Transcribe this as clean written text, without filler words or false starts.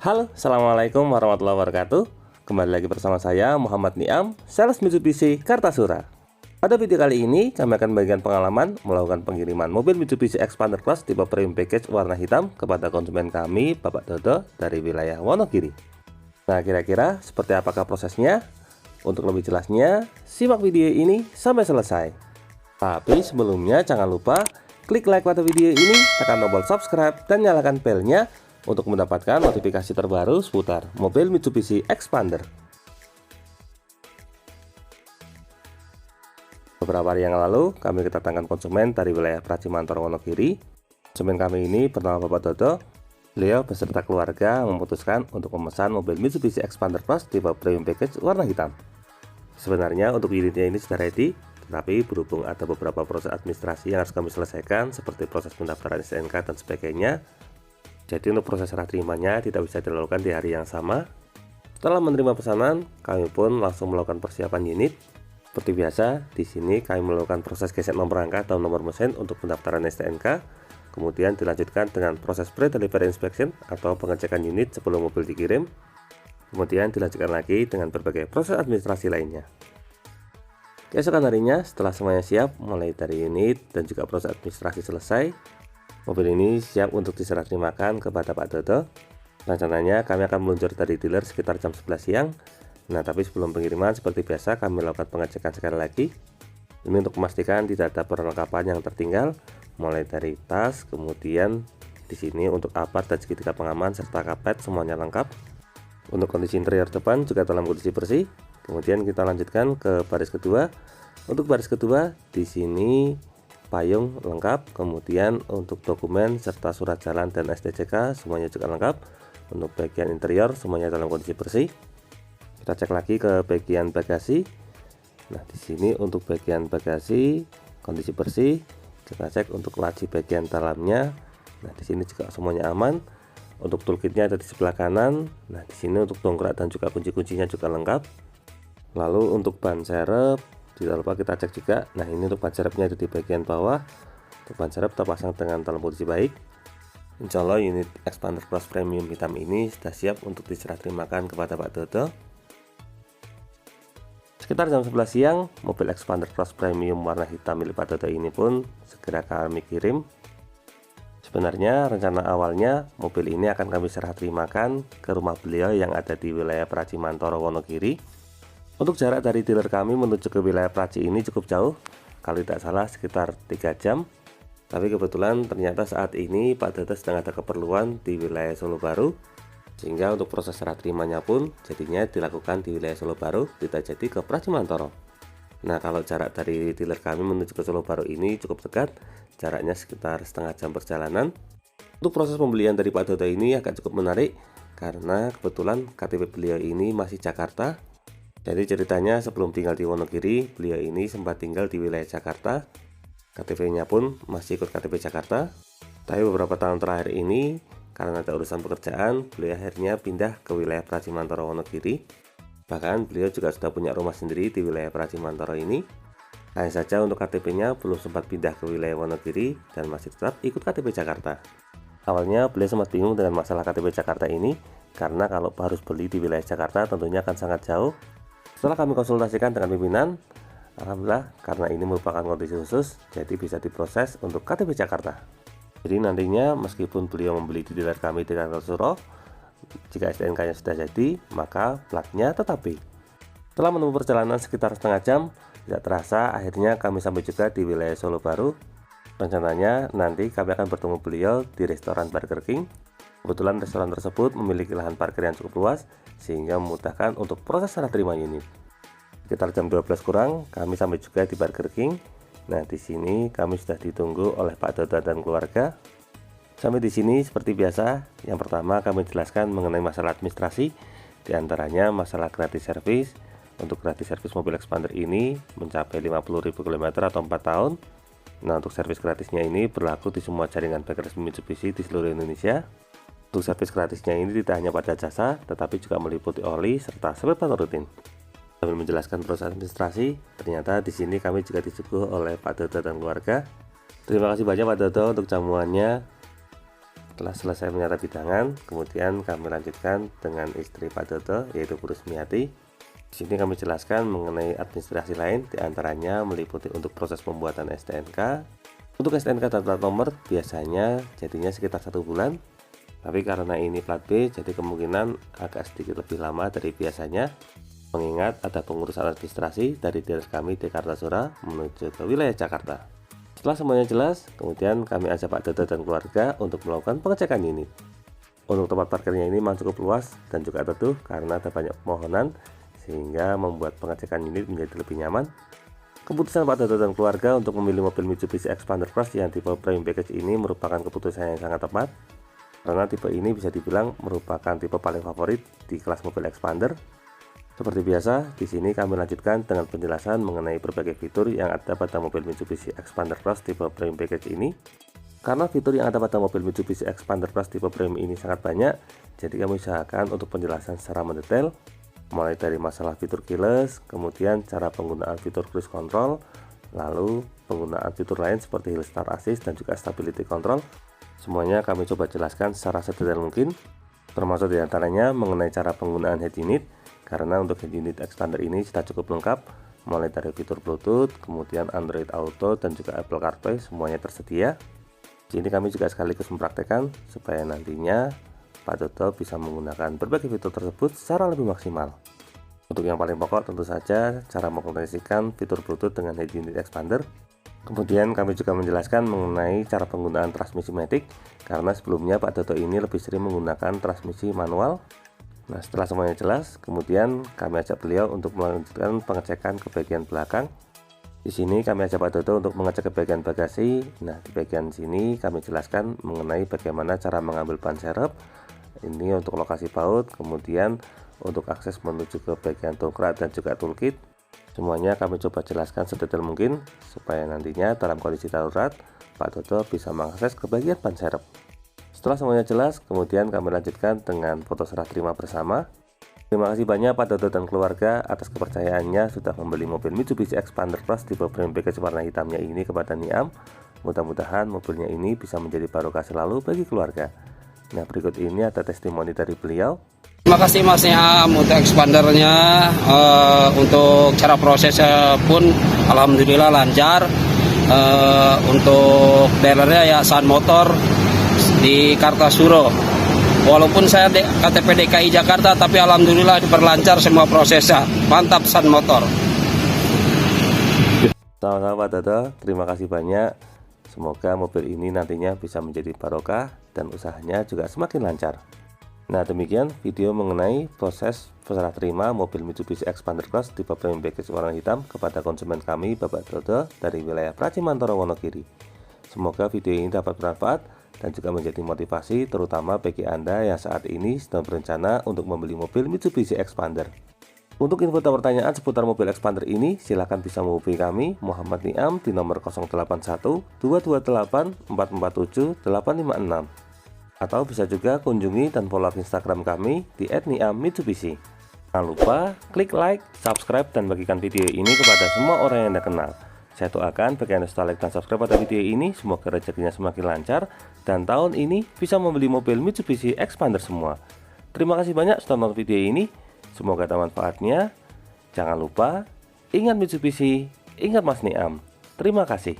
Halo, Assalamualaikum warahmatullahi wabarakatuh. Kembali lagi bersama saya Muhammad Niam, sales Mitsubishi Kartasura. Pada video kali ini kami akan membagikan pengalaman melakukan pengiriman mobil Mitsubishi Xpander Plus tipe premium package warna hitam kepada konsumen kami, Bapak Dodo dari wilayah Wonogiri. Nah, kira-kira seperti apakah prosesnya? Untuk lebih jelasnya, simak video ini sampai selesai. Tapi sebelumnya jangan lupa klik like pada video ini, tekan tombol subscribe dan nyalakan belnya untuk mendapatkan notifikasi terbaru seputar mobil Mitsubishi Xpander. Beberapa hari yang lalu, kami kedatangan konsumen dari wilayah Pracimantoro Wonogiri. Konsumen kami ini bernama Bapak Dodo. Beliau beserta keluarga memutuskan untuk memesan mobil Mitsubishi Xpander Plus tipe premium package warna hitam. Sebenarnya untuk unitnya ini sudah ready, tetapi berhubung ada beberapa proses administrasi yang harus kami selesaikan, seperti proses pendaftaran STNK dan sebagainya, jadi untuk proses serah terimanya tidak bisa dilakukan di hari yang sama. Setelah menerima pesanan, kami pun langsung melakukan persiapan unit. Seperti biasa, di sini kami melakukan proses gesek nomor rangka atau nomor mesin untuk pendaftaran STNK. Kemudian dilanjutkan dengan proses pre-delivery inspection atau pengecekan unit sebelum mobil dikirim. Kemudian dilanjutkan lagi dengan berbagai proses administrasi lainnya. Keesokan harinya, setelah semuanya siap, mulai dari unit dan juga proses administrasi selesai, mobil ini siap untuk diserah terimakan kepada Pak Dodo. Rencananya kami akan meluncur dari dealer sekitar jam 11 siang. Nah, tapi sebelum pengiriman seperti biasa kami melakukan pengecekan sekali lagi. Ini untuk memastikan tidak ada perlengkapan yang tertinggal, mulai dari tas, kemudian di sini untuk apart dan segitiga pengaman serta karpet semuanya lengkap. Untuk kondisi interior depan juga dalam kondisi bersih. Kemudian kita lanjutkan ke baris kedua. Untuk baris kedua di sini payung lengkap, kemudian untuk dokumen serta surat jalan dan STCK semuanya juga lengkap. Untuk bagian interior semuanya dalam kondisi bersih. Kita cek lagi ke bagian bagasi. Nah, di sini untuk bagian bagasi kondisi bersih. Kita cek untuk laci bagian dalamnya. Nah, di sini juga semuanya aman. Untuk toolkitnya ada di sebelah kanan. Nah, di sini untuk dongkrak dan juga kunci-kuncinya juga lengkap. Lalu untuk ban serep tidak lupa kita cek juga. Nah, ini untuk ban serepnya ada di bagian bawah. Untuk ban serep terpasang dengan dalam posisi baik. Insya Allah unit Xpander Plus Premium hitam ini sudah siap untuk diserah terimakan kepada Pak Dodo. Sekitar jam 11 siang, mobil Xpander Plus Premium warna hitam milik Pak Dodo ini pun segera kami kirim. Sebenarnya rencana awalnya mobil ini akan kami serah terimakan ke rumah beliau yang ada di wilayah Pracimantoro Wonogiri. Untuk jarak dari dealer kami menuju ke wilayah Praci ini cukup jauh, kalau tidak salah sekitar 3 jam. Tapi kebetulan ternyata saat ini Pak Dodo sedang ada keperluan di wilayah Solo Baru, sehingga untuk proses serah terimanya pun jadinya dilakukan di wilayah Solo Baru, tidak jadi ke Pracimantoro. Nah, kalau jarak dari dealer kami menuju ke Solo Baru ini cukup dekat, jaraknya sekitar setengah jam perjalanan. Untuk proses pembelian dari Pak Dodo ini agak cukup menarik, karena kebetulan KTP beliau ini masih Jakarta. Jadi ceritanya sebelum tinggal di Wonogiri, beliau ini sempat tinggal di wilayah Jakarta. KTP-nya pun masih ikut KTP Jakarta. Tapi beberapa tahun terakhir ini, karena ada urusan pekerjaan, beliau akhirnya pindah ke wilayah Pracimantoro Wonogiri. Bahkan beliau juga sudah punya rumah sendiri di wilayah Pracimantoro ini. Hanya saja untuk KTP-nya belum sempat pindah ke wilayah Wonogiri dan masih tetap ikut KTP Jakarta. Awalnya beliau sempat bingung dengan masalah KTP Jakarta ini, karena kalau harus beli di wilayah Jakarta tentunya akan sangat jauh. Setelah kami konsultasikan dengan pimpinan, alhamdulillah karena ini merupakan kondisi khusus, jadi bisa diproses untuk KTP Jakarta. Jadi nantinya meskipun beliau membeli di dealer kami di Kartasura, jika STNK-nya sudah jadi, maka platnya tetap B. Setelah menempuh perjalanan sekitar setengah jam, tidak terasa akhirnya kami sampai juga di wilayah Solo Baru. Rencananya nanti kami akan bertemu beliau di restoran Burger King. Kebetulan restoran tersebut memiliki lahan parkir yang cukup luas, sehingga memudahkan untuk proses serah terima unit. Sekitar jam 12 kurang, kami sampai juga di Burger King. Nah, di sini kami sudah ditunggu oleh Pak Dodo dan keluarga. Sampai di sini seperti biasa, yang pertama kami jelaskan mengenai masalah administrasi, diantaranya masalah gratis servis. Untuk gratis servis mobil Xpander ini mencapai 50.000 km atau 4 tahun. Nah, untuk servis gratisnya ini berlaku di semua jaringan bengkel resmi Mitsubishi di seluruh Indonesia. Untuk servis gratisnya ini tidak hanya pada jasa, tetapi juga meliputi oli serta spare part rutin. Sambil menjelaskan proses administrasi, ternyata di sini kami juga disuguh oleh Pak Dodo dan keluarga. Terima kasih banyak Pak Dodo untuk jamuannya. Setelah selesai menyata bidangan, kemudian kami lanjutkan dengan istri Pak Dodo, yaitu Bu Rusmiati. Di sini kami jelaskan mengenai administrasi lain, diantaranya meliputi untuk proses pembuatan STNK. Untuk STNK dan plat nomor biasanya jadinya sekitar 1 bulan, tapi karena ini plat B, jadi kemungkinan agak sedikit lebih lama dari biasanya, mengingat ada pengurusan administrasi dari dinas kami di Kartasura menuju ke wilayah Jakarta. Setelah semuanya jelas, kemudian kami ajak Pak Dodo dan keluarga untuk melakukan pengecekan unit. Untuk tempat parkirnya ini memang cukup luas dan juga teduh karena ada banyak pemohonan, sehingga membuat pengecekan unit menjadi lebih nyaman. Keputusan Pak Dodo dan keluarga untuk memilih mobil Mitsubishi Xpander Cross yang tipe Premium Package ini merupakan keputusan yang sangat tepat, karena tipe ini bisa dibilang merupakan tipe paling favorit di kelas mobil Xpander. Seperti biasa, di sini kami lanjutkan dengan penjelasan mengenai berbagai fitur yang ada pada mobil Mitsubishi Xpander Cross tipe Premium Package ini. Karena fitur yang ada pada mobil Mitsubishi Xpander Cross tipe Premium ini sangat banyak, jadi kami usahakan untuk penjelasan secara mendetail, mulai dari masalah fitur keyless, kemudian cara penggunaan fitur cruise control, lalu penggunaan fitur lain seperti hill start assist dan juga stability control. Semuanya kami coba jelaskan secara sedetail mungkin, termasuk diantaranya mengenai cara penggunaan head unit, karena untuk head unit Xpander ini sudah cukup lengkap, mulai dari fitur Bluetooth, kemudian Android Auto dan juga Apple CarPlay semuanya tersedia. Di sini kami juga sekaligus mempraktekkan supaya nantinya Pak Dodo bisa menggunakan berbagai fitur tersebut secara lebih maksimal. Untuk yang paling pokok tentu saja cara mengkoneksikan fitur Bluetooth dengan head unit Xpander. Kemudian kami juga menjelaskan mengenai cara penggunaan transmisi matic, karena sebelumnya Pak Dodo ini lebih sering menggunakan transmisi manual. Nah, setelah semuanya jelas, kemudian kami ajak beliau untuk melanjutkan pengecekan ke bagian belakang. Di sini kami ajak Pak Dodo untuk mengecek ke bagian bagasi. Nah, di bagian sini kami jelaskan mengenai bagaimana cara mengambil ban serep. Ini untuk lokasi baut, kemudian untuk akses menuju ke bagian dongkrak dan juga toolkit. Semuanya kami coba jelaskan sedetail mungkin supaya nantinya dalam kondisi darurat Pak Dodo bisa mengakses ke bagian ban serep. Setelah semuanya jelas, kemudian kami lanjutkan dengan foto serah terima bersama. Terima kasih banyak Pak Dodo dan keluarga atas kepercayaannya sudah membeli mobil Mitsubishi Xpander Cross tipe Premium Package warna hitamnya ini kepada Niam. Mudah-mudahan mobilnya ini bisa menjadi barokah selalu bagi keluarga. Nah, berikut ini ada testimoni dari beliau. Terima kasih Mas Niam untuk Xpandernya, untuk cara prosesnya pun alhamdulillah lancar. Untuk dealernya ya Sun Motor di Kartasura. Walaupun saya KTP DKI Jakarta, tapi alhamdulillah diperlancar semua prosesnya. Mantap Sun Motor. Sama-sama Pak Dodo, terima kasih banyak. Semoga mobil ini nantinya bisa menjadi barokah dan usahanya juga semakin lancar. Nah, demikian video mengenai proses serah terima mobil Mitsubishi Xpander Cross tipe Premium Package warna hitam kepada konsumen kami Bapak Dodo dari wilayah Pracimantoro, Wonogiri. Semoga video ini dapat bermanfaat dan juga menjadi motivasi terutama bagi Anda yang saat ini sedang berencana untuk membeli mobil Mitsubishi Xpander. Untuk info dan pertanyaan seputar mobil Xpander ini, silahkan bisa menghubungi kami Muhammad Niam di nomor 081 228 447 856. Atau bisa juga kunjungi dan follow Instagram kami di @niam_mitsubishi. Jangan lupa klik like, subscribe, dan bagikan video ini kepada semua orang yang Anda kenal. Saya doakan bagi Anda setelah like dan subscribe pada video ini, semoga rezekinya semakin lancar dan tahun ini bisa membeli mobil Mitsubishi Xpander semua. Terima kasih banyak sudah menonton video ini. Semoga ada manfaatnya. Jangan lupa ingat Mitsubishi, ingat Mas Niam. Terima kasih.